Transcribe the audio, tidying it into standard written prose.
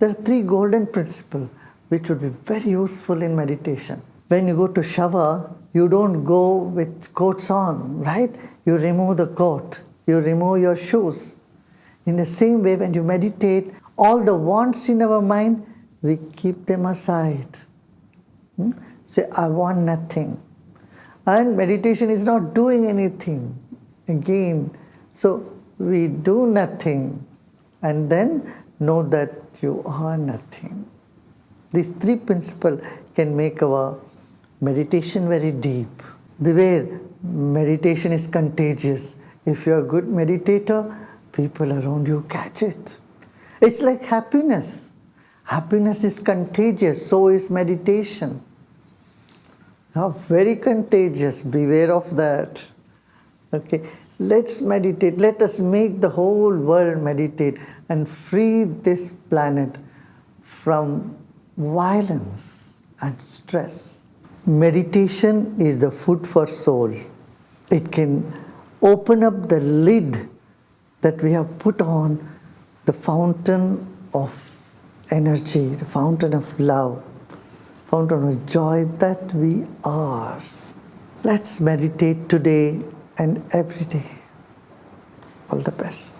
There are three golden principles which would be very useful in meditation. When you go to shower, you don't go with coats on, right? You remove the coat, you remove your shoes. In the same way, when you meditate, all the wants in our mind, we keep them aside. Say, I want nothing. And meditation is not doing anything. Again, so we do nothing and then know that you are nothing. These three principles can make our meditation very deep. Beware, meditation is contagious. If you are a good meditator, people around you catch it. It's like happiness. Happiness is contagious, so is meditation. Very contagious, beware of that. Okay, let's meditate. Let us make the whole world meditate and free this planet from violence and stress. Meditation is the food for soul. It can open up the lid that we have put on the fountain of energy, the fountain of love, fountain of joy that we are. Let's meditate today and every day. All the best.